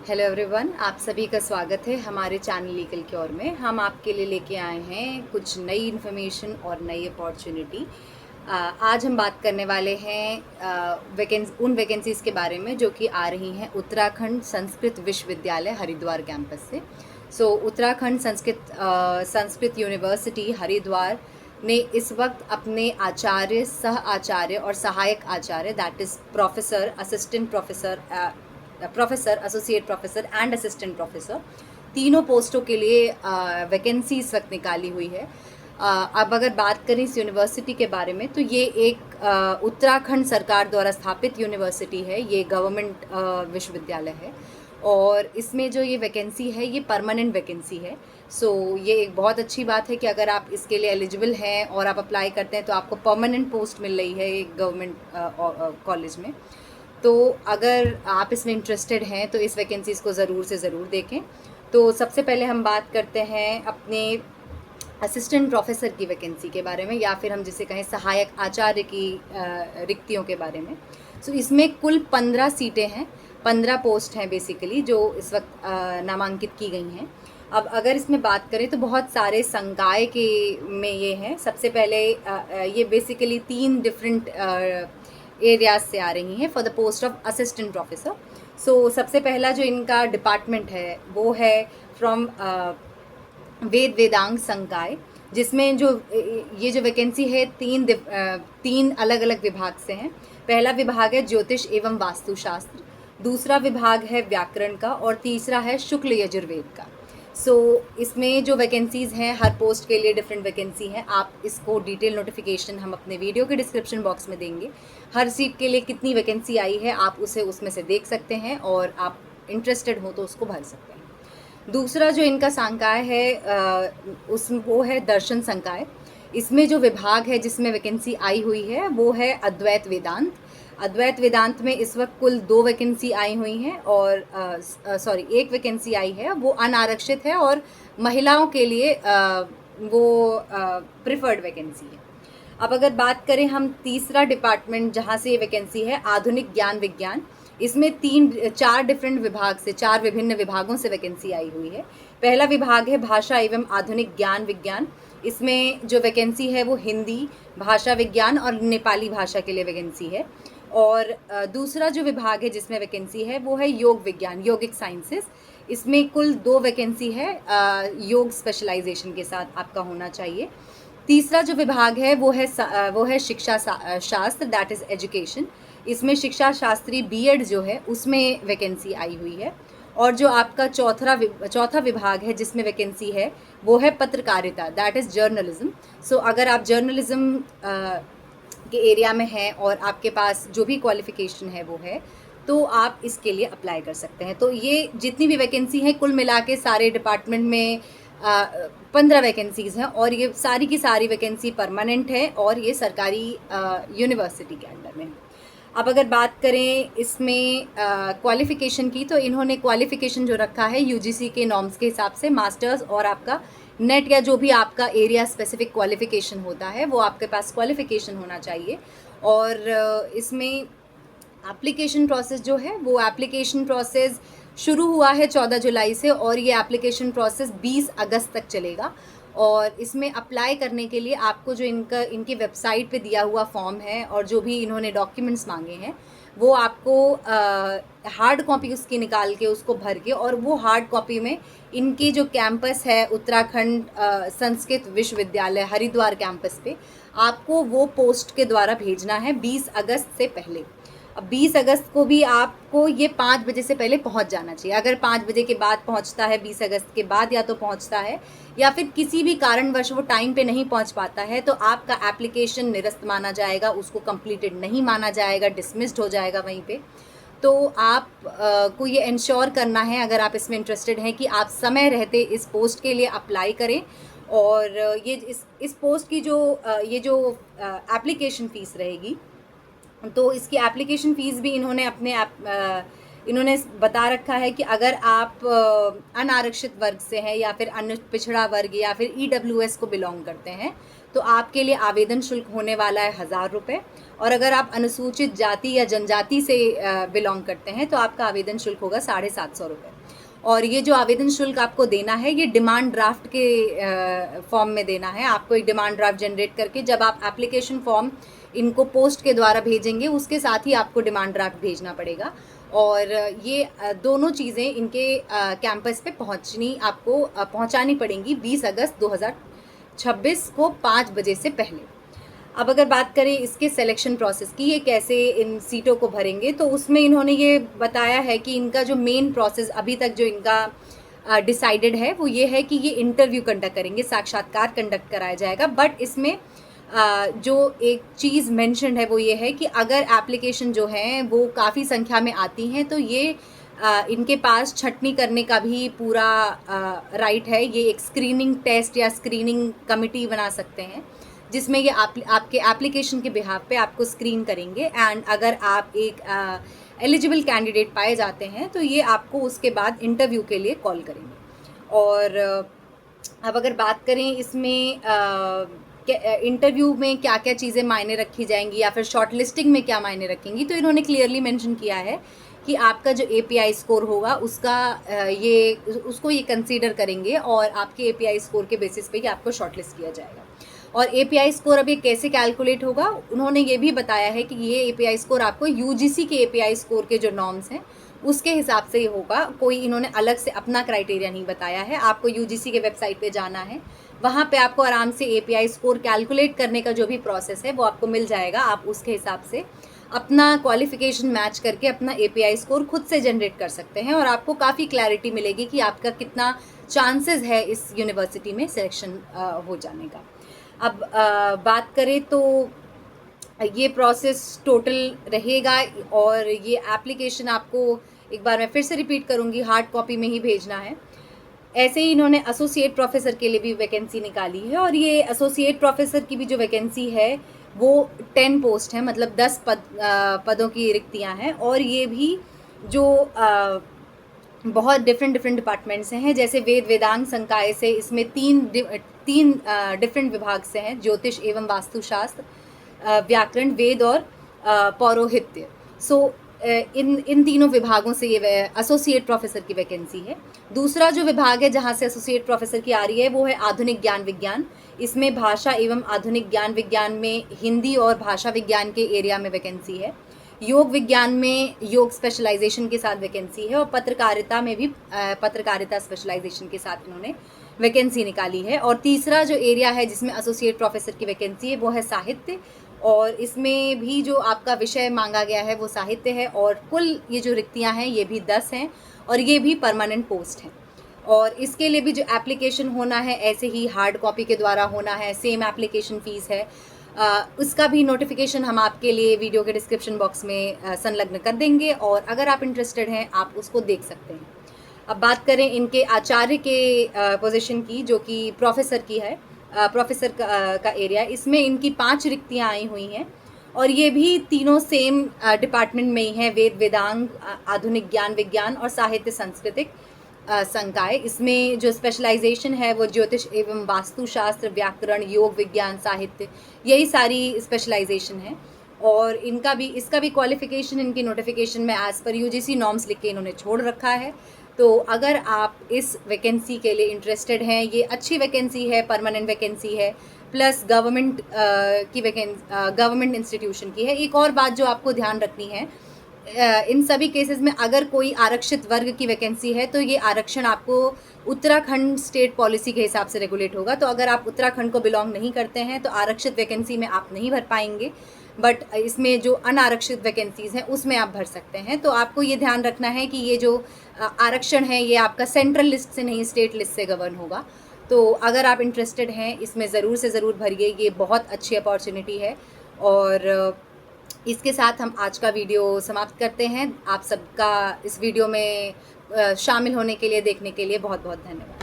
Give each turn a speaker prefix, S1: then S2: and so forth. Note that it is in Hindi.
S1: हेलो एवरीवन, आप सभी का स्वागत है हमारे चैनल लीगल क्योर में। हम आपके लिए लेके आए हैं कुछ नई इन्फॉर्मेशन और नई अपॉर्चुनिटी। आज हम बात करने वाले हैं उन वैकेंसीज़ के बारे में जो कि आ रही हैं उत्तराखंड संस्कृत विश्वविद्यालय हरिद्वार कैंपस से। उत्तराखंड संस्कृत यूनिवर्सिटी हरिद्वार ने इस वक्त अपने आचार्य, सह आचार्य और सहायक आचार्य, that is professor, assistant professor, professor, associate professor and assistant professor, तीनों पोस्टों के लिए वैकेंसी इस वक्त निकाली हुई है। अब अगर बात करें इस यूनिवर्सिटी के बारे में तो ये एक उत्तराखंड सरकार द्वारा स्थापित यूनिवर्सिटी है। ये गवर्नमेंट विश्वविद्यालय है और इसमें जो ये वैकेंसी है ये परमानेंट वैकेंसी है। ये एक बहुत अच्छी बात है कि अगर आप इसके लिए एलिजिबल हैं और आप अप्लाई करते हैं तो आपको परमानेंट पोस्ट मिल रही है एक गवर्नमेंट कॉलेज में। तो अगर आप इसमें इंटरेस्टेड हैं तो इस वैकेंसीज़ को ज़रूर से ज़रूर देखें। तो सबसे पहले हम बात करते हैं अपने असिस्टेंट प्रोफेसर की वैकेंसी के बारे में, या फिर हम जिसे कहें सहायक आचार्य की रिक्तियों के बारे में। इसमें कुल 15 सीटें हैं, 15 पोस्ट हैं बेसिकली जो इस वक्त नामांकित की गई हैं। अब अगर इसमें बात करें तो बहुत सारे संकाय के में ये हैं। सबसे पहले ये बेसिकली 3 डिफरेंट एरियाज से आ रही हैं for the post of assistant professor. सबसे पहला जो इनका डिपार्टमेंट है वो है फ्रॉम वेद वेदांग संकाय, जिसमें ये जो वैकेंसी है तीन अलग अलग विभाग से हैं। पहला विभाग है ज्योतिष एवं वास्तुशास्त्र, दूसरा विभाग है व्याकरण का और तीसरा है शुक्ल यजुर्वेद का। इसमें जो वैकेंसीज़ हैं हर पोस्ट के लिए डिफरेंट वैकेंसी हैं। आप इसको डिटेल नोटिफिकेशन हम अपने वीडियो के डिस्क्रिप्शन बॉक्स में देंगे। हर सीट के लिए कितनी वैकेंसी आई है आप उसे उसमें से देख सकते हैं और आप इंटरेस्टेड हो तो उसको भर सकते हैं। दूसरा जो इनका संकाय है वो है दर्शन संकाय। इसमें जो विभाग है जिसमें वैकेंसी आई हुई है वो है अद्वैत वेदांत। अद्वैत वेदांत में इस वक्त कुल 2 वैकेंसी आई हुई हैं और एक वैकेंसी आई है, वो अनारक्षित है और महिलाओं के लिए वो प्रिफर्ड वैकेंसी है। अब अगर बात करें हम तीसरा डिपार्टमेंट जहाँ से ये वैकेंसी है, आधुनिक ज्ञान विज्ञान। इसमें 4 डिफरेंट विभाग से, 4 विभिन्न विभागों से वैकेंसी आई हुई है। पहला विभाग है भाषा एवं आधुनिक ज्ञान विज्ञान। इसमें जो वैकेंसी है वो हिंदी भाषा विज्ञान और नेपाली भाषा के लिए वैकेंसी है। और दूसरा जो विभाग है जिसमें वैकेंसी है वो है योग विज्ञान, योगिक साइंसेस। इसमें कुल 2 वैकेंसी है, योग स्पेशलाइजेशन के साथ आपका होना चाहिए। तीसरा जो विभाग है वो है शिक्षा शास्त्र, दैट इज़ एजुकेशन। इसमें शिक्षा शास्त्री बीएड जो है उसमें वैकेंसी आई हुई है। और जो आपका चौथा विभाग है जिसमें वैकेंसी है वो है पत्रकारिता, दैट इज़ जर्नलिज्म। अगर आप जर्नलिज्म के एरिया में हैं और आपके पास जो भी क्वालिफ़िकेशन है वो है तो आप इसके लिए अप्लाई कर सकते हैं। तो ये जितनी भी वैकेंसी हैं कुल मिला के सारे डिपार्टमेंट में 15 वैकेंसीज़ हैं और ये सारी की सारी वैकेंसी परमानेंट है और ये सरकारी यूनिवर्सिटी के अंडर में है। अब अगर बात करें इसमें क्वालिफ़िकेशन की, तो इन्होंने क्वालिफ़िकेशन जो रखा है यूजीसी के नॉर्म्स के हिसाब से मास्टर्स और आपका नेट या जो भी आपका एरिया स्पेसिफिक क्वालिफ़िकेशन होता है वो आपके पास क्वालिफ़िकेशन होना चाहिए। और इसमें एप्लीकेशन प्रोसेस जो है वो एप्लीकेशन प्रोसेस शुरू हुआ है 14 जुलाई से और ये एप्लीकेशन प्रोसेस 20 अगस्त तक चलेगा। और इसमें अप्लाई करने के लिए आपको जो इनकी वेबसाइट पे दिया हुआ फॉर्म है और जो भी इन्होंने डॉक्यूमेंट्स मांगे हैं वो आपको हार्ड कॉपी उसकी निकाल के उसको भर के, और वो हार्ड कॉपी में इनकी जो कैंपस है उत्तराखंड संस्कृत विश्वविद्यालय हरिद्वार कैंपस पे आपको वो पोस्ट के द्वारा भेजना है 20 अगस्त से पहले। अब 20 अगस्त को भी आपको ये 5 बजे से पहले पहुंच जाना चाहिए। अगर 5 बजे के बाद पहुंचता है, 20 अगस्त के बाद या तो पहुंचता है या फिर किसी भी कारणवश वो टाइम पे नहीं पहुंच पाता है तो आपका एप्लीकेशन निरस्त माना जाएगा, उसको कंप्लीटेड नहीं माना जाएगा, डिसमिस्ड हो जाएगा वहीं पे। तो आप को ये इंश्योर करना है, अगर आप इसमें इंटरेस्टेड हैं, कि आप समय रहते इस पोस्ट के लिए अप्लाई करें। और ये इस पोस्ट की ये जो एप्लीकेशन फ़ीस रहेगी, तो इसकी एप्लीकेशन फ़ीस भी इन्होंने बता रखा है कि अगर आप अनारक्षित वर्ग से हैं या फिर अन्य पिछड़ा वर्ग या फिर ईडब्ल्यूएस को बिलोंग करते हैं तो आपके लिए आवेदन शुल्क होने वाला है 1000 रुपये। और अगर आप अनुसूचित जाति या जनजाति से बिलोंग करते हैं तो आपका आवेदन शुल्क होगा 750 रुपये। और ये जो आवेदन शुल्क आपको देना है ये डिमांड ड्राफ्ट के फॉर्म में देना है। आपको एक डिमांड ड्राफ्ट जनरेट करके जब आप एप्लीकेशन फॉर्म इनको पोस्ट के द्वारा भेजेंगे उसके साथ ही आपको डिमांड ड्राफ्ट भेजना पड़ेगा। और ये दोनों चीज़ें इनके कैंपस पे आपको पहुंचानी पड़ेंगी 20 अगस्त 2026 को 5 बजे से पहले। अब अगर बात करें इसके सिलेक्शन प्रोसेस की, ये कैसे इन सीटों को भरेंगे, तो उसमें इन्होंने ये बताया है कि इनका जो मेन प्रोसेस अभी तक जो इनका डिसाइडेड है वो ये है कि ये इंटरव्यू कंडक्ट करेंगे, साक्षात्कार कंडक्ट कराया जाएगा। बट इसमें जो एक चीज़ मेंशन्ड है वो ये है कि अगर एप्लीकेशन जो है वो काफ़ी संख्या में आती हैं तो ये इनके पास छटनी करने का भी पूरा राइट है। ये एक स्क्रीनिंग टेस्ट या स्क्रीनिंग कमिटी बना सकते हैं जिसमें ये आपके एप्लीकेशन के बिहाफ पे आपको स्क्रीन करेंगे। एंड अगर आप एक एलिजिबल कैंडिडेट पाए जाते हैं तो ये आपको उसके बाद इंटरव्यू के लिए कॉल करेंगे। और अब अगर बात करें इसमें इंटरव्यू में क्या क्या चीज़ें मायने रखी जाएंगी या फिर शॉर्ट लिस्टिंग में क्या मायने रखेंगी, तो इन्होंने क्लियरली मेंशन किया है कि आपका जो API स्कोर होगा उसको ये कंसीडर करेंगे और आपके API स्कोर के बेसिस पे ही आपको शॉर्टलिस्ट किया जाएगा। और API स्कोर अब ये कैसे कैलकुलेट होगा, उन्होंने ये भी बताया है कि ये API स्कोर आपको UGC के API स्कोर के जो नॉर्म्स हैं उसके हिसाब से ही होगा। कोई इन्होंने अलग से अपना क्राइटेरिया नहीं बताया है। आपको UGC के वेबसाइट पे जाना है, वहाँ पे आपको आराम से API स्कोर कैलकुलेट करने का जो भी प्रोसेस है वो आपको मिल जाएगा। आप उसके हिसाब से अपना क्वालिफिकेशन मैच करके अपना API स्कोर खुद से जनरेट कर सकते हैं और आपको काफ़ी क्लैरिटी मिलेगी कि आपका कितना चांसेस है इस यूनिवर्सिटी में सिलेक्शन हो जाने का। अब बात करें तो ये प्रोसेस टोटल रहेगा और ये एप्लीकेशन आपको एक बार मैं फिर से रिपीट करूँगी, हार्ड कॉपी में ही भेजना है। ऐसे ही इन्होंने एसोसिएट प्रोफेसर के लिए भी वैकेंसी निकाली है और ये एसोसिएट प्रोफेसर की भी जो वैकेंसी है वो 10 पोस्ट है, मतलब 10 पदों की रिक्तियां हैं। और ये भी जो बहुत डिफरेंट डिपार्टमेंट्स हैं, जैसे वेदांग संकाय से इसमें तीन डिफरेंट विभाग से हैं, ज्योतिष एवं वास्तुशास्त्र, व्याकरण, वेद और पौरोहित्य। सो इन तीनों विभागों से ये एसोसिएट प्रोफेसर की वैकेंसी है। दूसरा जो विभाग है जहाँ से एसोसिएट प्रोफेसर की आ रही है वो है आधुनिक ज्ञान विज्ञान। इसमें भाषा एवं आधुनिक ज्ञान विज्ञान में हिंदी और भाषा विज्ञान के एरिया में वैकेंसी है। योग विज्ञान में योग स्पेशलाइजेशन के साथ वैकेंसी है और पत्रकारिता में भी पत्रकारिता स्पेशलाइजेशन के साथ इन्होंने वैकेंसी निकाली है। और तीसरा जो एरिया है जिसमें एसोसिएट प्रोफेसर की वैकेंसी है वो है साहित्य, और इसमें भी जो आपका विषय मांगा गया है वो साहित्य है। और कुल ये जो रिक्तियां हैं ये भी 10 हैं और ये भी परमानेंट पोस्ट हैं। और इसके लिए भी जो एप्लीकेशन होना है ऐसे ही हार्ड कॉपी के द्वारा होना है, सेम एप्लीकेशन फ़ीस है। उसका भी नोटिफिकेशन हम आपके लिए वीडियो के डिस्क्रिप्शन बॉक्स में संलग्न कर देंगे और अगर आप इंटरेस्टेड हैं आप उसको देख सकते हैं। अब बात करें इनके आचार्य के पोजीशन की, जो कि प्रोफेसर की है, प्रोफेसर का एरिया, इसमें इनकी 5 रिक्तियां आई हुई हैं और ये भी तीनों सेम डिपार्टमेंट में ही हैं, वेदांग, आधुनिक ज्ञान विज्ञान और साहित्य सांस्कृतिक संकाय। इसमें जो स्पेशलाइजेशन है वो ज्योतिष एवं वास्तुशास्त्र, व्याकरण, योग विज्ञान, साहित्य, यही सारी स्पेशलाइजेशन है। और इसका भी क्वालिफिकेशन इनकी नोटिफिकेशन में एज़ पर UGC नॉर्म्स लिख के इन्होंने छोड़ रखा है। तो अगर आप इस वैकेंसी के लिए इंटरेस्टेड हैं, ये अच्छी वैकेंसी है, परमानेंट वैकेंसी है, प्लस गवर्नमेंट इंस्टीट्यूशन की है। एक और बात जो आपको ध्यान रखनी है, इन सभी केसेस में अगर कोई आरक्षित वर्ग की वैकेंसी है तो ये आरक्षण आपको उत्तराखंड स्टेट पॉलिसी के हिसाब से रेगुलेट होगा। तो अगर आप उत्तराखंड को बिलोंग नहीं करते हैं तो आरक्षित वैकेंसी में आप नहीं भर पाएंगे, बट इसमें जो अनारक्षित वैकेंसीज़ हैं उसमें आप भर सकते हैं। तो आपको ये ध्यान रखना है कि ये जो आरक्षण है ये आपका सेंट्रल लिस्ट से नहीं, स्टेट लिस्ट से गवर्न होगा। तो अगर आप इंटरेस्टेड हैं इसमें ज़रूर से ज़रूर भरिए, ये बहुत अच्छी अपॉर्चुनिटी है। और इसके साथ हम आज का वीडियो समाप्त करते हैं। आप सबका इस वीडियो में शामिल होने के लिए, देखने के लिए बहुत बहुत धन्यवाद।